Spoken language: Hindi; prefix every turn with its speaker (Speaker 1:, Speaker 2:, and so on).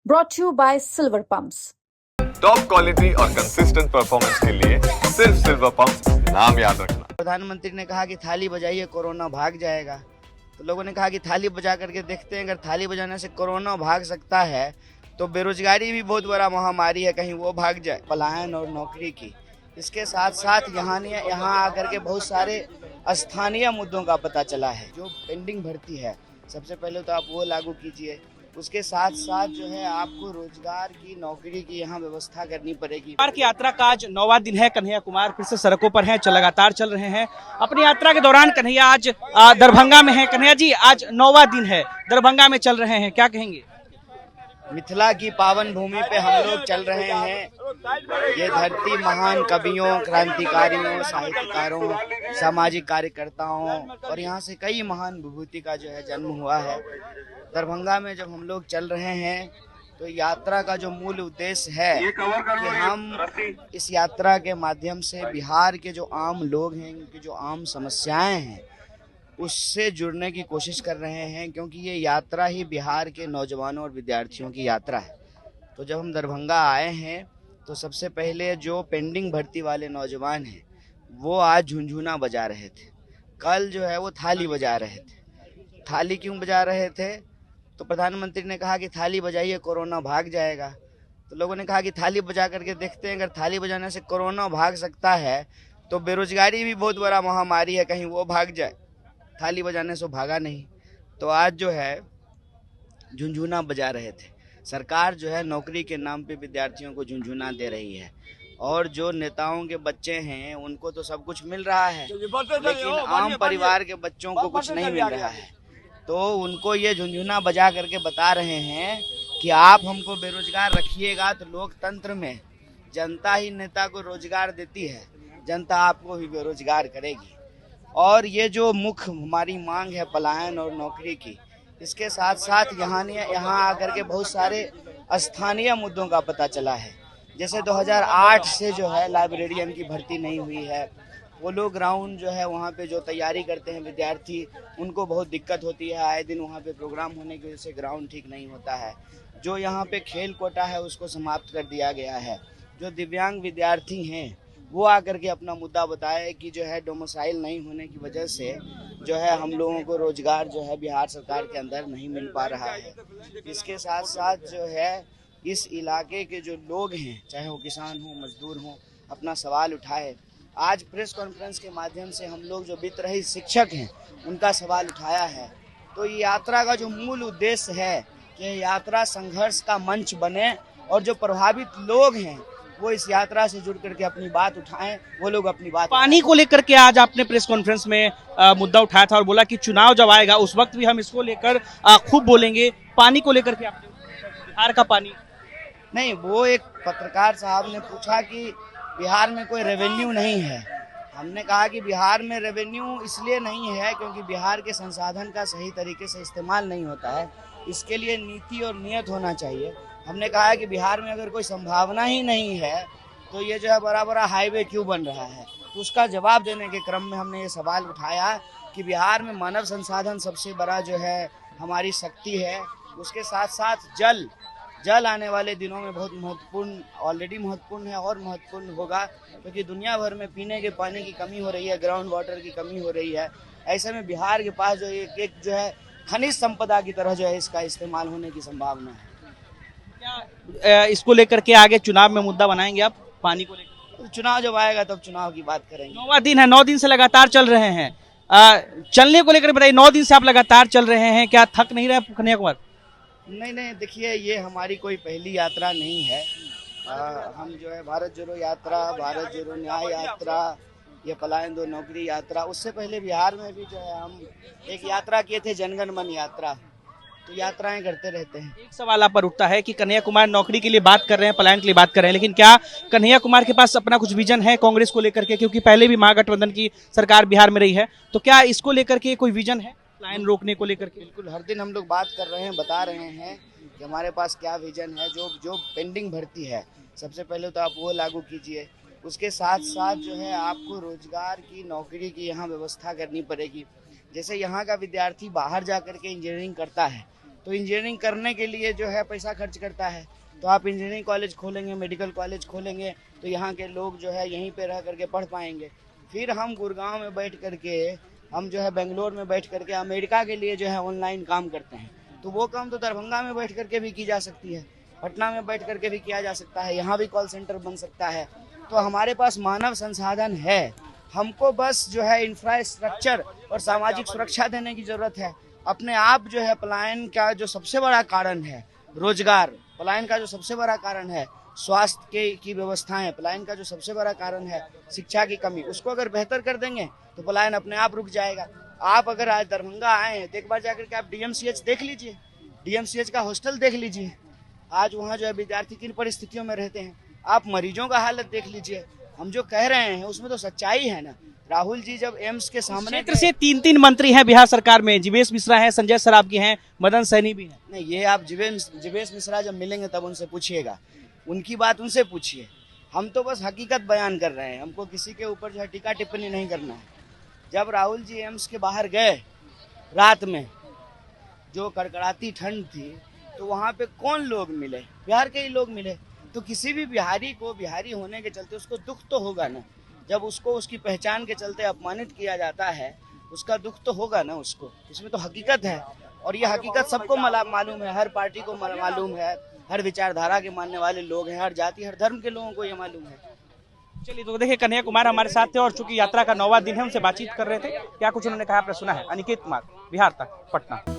Speaker 1: brought to you by Silver Pumps.
Speaker 2: Top quality और कंसिस्टेंट परफॉर्मेंस के लिए सिर्फ सिल्वर पंप नाम याद रखना।
Speaker 3: प्रधानमंत्री ने कहा कि थाली बजाइए कोरोना भाग जाएगा, तो लोगों ने कहा कि थाली बजा करके देखते हैं, अगर थाली बजाने से कोरोना भाग सकता है तो बेरोजगारी भी बहुत बड़ा महामारी है, कहीं वो भाग जाए। पलायन और नौकरी की, इसके साथ साथ यहाँ आकर के बहुत सारे स्थानीय मुद्दों का पता चला है। जो पेंडिंग भर्ती है, सबसे पहले तो आप वो लागू कीजिए। उसके साथ साथ जो है आपको रोजगार की, नौकरी की यहाँ व्यवस्था करनी पड़ेगी।
Speaker 4: की यात्रा का आज 9वां दिन है। कन्हैया कुमार फिर से सड़कों पर हैं, लगातार चल रहे हैं। अपनी यात्रा के दौरान कन्हैया आज दरभंगा में है। कन्हैया जी, आज 9वां दिन है, दरभंगा में चल रहे हैं, क्या कहेंगे?
Speaker 3: मिथिला की पावन भूमि पे हम लोग चल रहे हैं। ये धरती महान कवियों, क्रांतिकारियों, साहित्यकारों, सामाजिक कार्यकर्ताओं और यहाँ से कई महान विभूति का जो है जन्म हुआ है। दरभंगा में जब हम लोग चल रहे हैं तो यात्रा का जो मूल उद्देश्य है कि हम इस यात्रा के माध्यम से बिहार के जो आम लोग हैं, उनकी जो आम समस्याएं हैं, उससे जुड़ने की कोशिश कर रहे हैं, क्योंकि ये यात्रा ही बिहार के नौजवानों और विद्यार्थियों की यात्रा है। तो जब हम दरभंगा आए हैं तो सबसे पहले जो पेंडिंग भर्ती वाले नौजवान हैं वो आज झुनझुना बजा रहे थे, कल जो है वो थाली बजा रहे थे। थाली क्यों बजा रहे थे? तो प्रधानमंत्री ने कहा कि थाली बजाइए कोरोना भाग जाएगा, तो लोगों ने कहा कि थाली बजा करके देखते हैं, अगर थाली बजाने से कोरोना भाग सकता है तो बेरोजगारी भी बहुत बड़ा महामारी है, कहीं वो भाग जाए। थाली बजाने से भागा नहीं, तो आज जो है झुनझुना बजा रहे थे। सरकार जो है नौकरी के नाम पे विद्यार्थियों को झुनझुना दे रही है, और जो नेताओं के बच्चे हैं उनको तो सब कुछ मिल रहा है, लेकिन आम परिवार के बच्चों को कुछ नहीं मिल रहा है। तो उनको ये झुनझुना बजा करके बता रहे हैं कि आप हमको बेरोजगार रखिएगा तो लोकतंत्र में जनता ही नेता को रोजगार देती है, जनता आपको ही बेरोजगार करेगी। और ये जो मुख्य हमारी मांग है पलायन और नौकरी की, इसके साथ साथ यहाँ आकर के बहुत सारे स्थानीय मुद्दों का पता चला है। जैसे 2008 से जो है लाइब्रेरियन की भर्ती नहीं हुई है, वो लोग ग्राउंड जो है वहाँ पे जो तैयारी करते हैं विद्यार्थी, उनको बहुत दिक्कत होती है। आए दिन वहाँ पे प्रोग्राम होने की वजह से ग्राउंड ठीक नहीं होता है। जो यहाँ पे खेल कोटा है उसको समाप्त कर दिया गया है। जो दिव्यांग विद्यार्थी हैं वो आकर के अपना मुद्दा बताए कि जो है डोमिसाइल नहीं होने की वजह से जो है हम लोगों को रोजगार जो है बिहार सरकार के अंदर नहीं मिल पा रहा है। इसके साथ साथ जो है इस इलाके के जो लोग हैं, चाहे वो किसान हो, मजदूर हो, अपना सवाल उठाए। आज प्रेस कॉन्फ्रेंस के माध्यम से हम लोग जो वित्त रहित शिक्षक हैं उनका सवाल उठाया है। तो ये यात्रा का जो मूल उद्देश्य है कि यात्रा संघर्ष का मंच बने, और जो प्रभावित लोग हैं वो इस यात्रा से जुड़ करके अपनी बात उठाएं, वो लोग अपनी बात।
Speaker 4: पानी को लेकर के आज आपने प्रेस कॉन्फ्रेंस में मुद्दा उठाया था और बोला कि चुनाव जब आएगा उस वक्त भी हम इसको लेकर खूब बोलेंगे। पानी को लेकर के आपने, बिहार का पानी
Speaker 3: नहीं, वो एक पत्रकार साहब ने पूछा कि बिहार में कोई रेवेन्यू नहीं है। हमने कहा कि बिहार में रेवेन्यू इसलिए नहीं है क्योंकि बिहार के संसाधन का सही तरीके से इस्तेमाल नहीं होता है, इसके लिए नीति और नियत होना चाहिए। हमने कहा है कि बिहार में अगर कोई संभावना ही नहीं है तो ये जो है बड़ा बड़ा हाईवे क्यों बन रहा है। तो उसका जवाब देने के क्रम में हमने ये सवाल उठाया कि बिहार में मानव संसाधन सबसे बड़ा जो है हमारी शक्ति है। उसके साथ साथ जल आने वाले दिनों में बहुत महत्वपूर्ण, ऑलरेडी महत्वपूर्ण है और महत्वपूर्ण होगा, क्योंकि दुनिया भर में पीने के पानी की कमी हो रही है, ग्राउंड वाटर की कमी हो रही है। ऐसे में बिहार के पास जो एक जो है खनिज संपदा की तरह जो है इसका इस्तेमाल होने की संभावना है।
Speaker 4: क्या इसको लेकर के आगे चुनाव में मुद्दा बनाएंगे आप, पानी को लेकर?
Speaker 3: तो चुनाव जब आएगा तब चुनाव की बात करेंगे।
Speaker 4: 9वां दिन है, 9 दिन से लगातार चल रहे हैं। चलने को लेकर बताइए, 9 दिन से आप लगातार चल रहे हैं, क्या थक नहीं रहे कन्हैया कुमार?
Speaker 3: नहीं, देखिए ये हमारी कोई पहली यात्रा नहीं है। हम जो है भारत जोड़ो यात्रा, भारत जोड़ो न्याय यात्रा, ये पलायन दो नौकरी यात्रा, उससे पहले बिहार में भी जो है हम एक यात्रा किए थे, जनगण मन यात्रा। तो यात्राएं करते रहते हैं।
Speaker 4: एक सवाल आप पर उठता है कि कन्हैया कुमार नौकरी के लिए बात कर रहे हैं, पलायन के लिए बात कर रहे हैं, लेकिन क्या कन्हैया कुमार के पास अपना कुछ विजन है कांग्रेस को लेकर के? क्योंकि पहले भी महागठबंधन की सरकार बिहार में रही है, तो क्या इसको लेकर के कोई विजन है पलायन रोकने को लेकर के?
Speaker 3: बिल्कुल, हर दिन हम लोग बात कर रहे हैं, बता रहे हैं कि हमारे पास क्या विजन है। जो पेंडिंग भर्ती है, सबसे पहले तो आप वो लागू कीजिए। उसके साथ साथ जो है आपको रोजगार की, नौकरी की यहाँ व्यवस्था करनी पड़ेगी। जैसे यहाँ का विद्यार्थी बाहर जा कर के इंजीनियरिंग करता है तो इंजीनियरिंग करने के लिए जो है पैसा खर्च करता है। तो आप इंजीनियरिंग कॉलेज खोलेंगे, मेडिकल कॉलेज खोलेंगे, तो यहाँ के लोग जो है यहीं पे रह करके पढ़ पाएंगे। फिर हम गुड़गांव में बैठ करके, हम जो है बेंगलोर में बैठ करके अमेरिका के लिए जो है ऑनलाइन काम करते हैं, तो वो काम तो दरभंगा में बैठ करके भी की जा सकती है, पटना में बैठ करके भी किया जा सकता है, यहाँ भी कॉल सेंटर बन सकता है। तो हमारे पास मानव संसाधन है, हमको बस जो है इंफ्रास्ट्रक्चर और सामाजिक सुरक्षा देने की जरूरत है। अपने आप जो है पलायन का जो सबसे बड़ा कारण है रोजगार, पलायन का जो सबसे बड़ा कारण है स्वास्थ्य की व्यवस्थाएं, पलायन का जो सबसे बड़ा कारण है शिक्षा की कमी, उसको अगर बेहतर कर देंगे तो पलायन अपने आप रुक जाएगा। आप अगर आज दरभंगा आए हैं तो एक बार जाकर के आप डीएमसीएच देख लीजिए, डीएमसीएच का हॉस्टल देख लीजिए, आज वहाँ जो है विद्यार्थी किन परिस्थितियों में रहते हैं। आप मरीजों का हालत देख लीजिए। हम जो कह रहे हैं उसमें तो सच्चाई है ना। राहुल जी जब एम्स के सामने
Speaker 4: क्षेत्र से 3 मंत्री हैं बिहार सरकार में, जीवेश मिश्रा हैं, संजय सरावगी हैं, मदन सैनी भी हैं।
Speaker 3: नहीं, ये आप जीवेश मिश्रा जब मिलेंगे तब उनसे पूछिएगा, उनकी बात उनसे पूछिए। हम तो बस हकीकत बयान कर रहे हैं, हमको किसी के ऊपर जो है टीका टिप्पणी नहीं करना है। जब राहुल जी एम्स के बाहर गए रात में, जो कड़कड़ाती ठंड थी, तो वहाँ पे कौन लोग मिले? बिहार के ही लोग मिले। तो किसी भी बिहारी को बिहारी होने के चलते उसको दुख तो होगा ना। जब उसको उसकी पहचान के चलते अपमानित किया जाता है, उसका दुख तो होगा ना उसको। इसमें तो हकीकत है, और ये हकीकत सबको मालूम है, हर पार्टी को मालूम है, हर विचारधारा के मानने वाले लोग हैं, हर जाति हर धर्म के लोगों को ये मालूम है।
Speaker 4: चलिए, तो देखिए कन्हैया कुमार हमारे साथ थे और चूंकि यात्रा का 9वां दिन है, उनसे बातचीत कर रहे थे। क्या कुछ उन्होंने कहा आपने सुना है। अनिकेत कुमार, बिहार तक, पटना।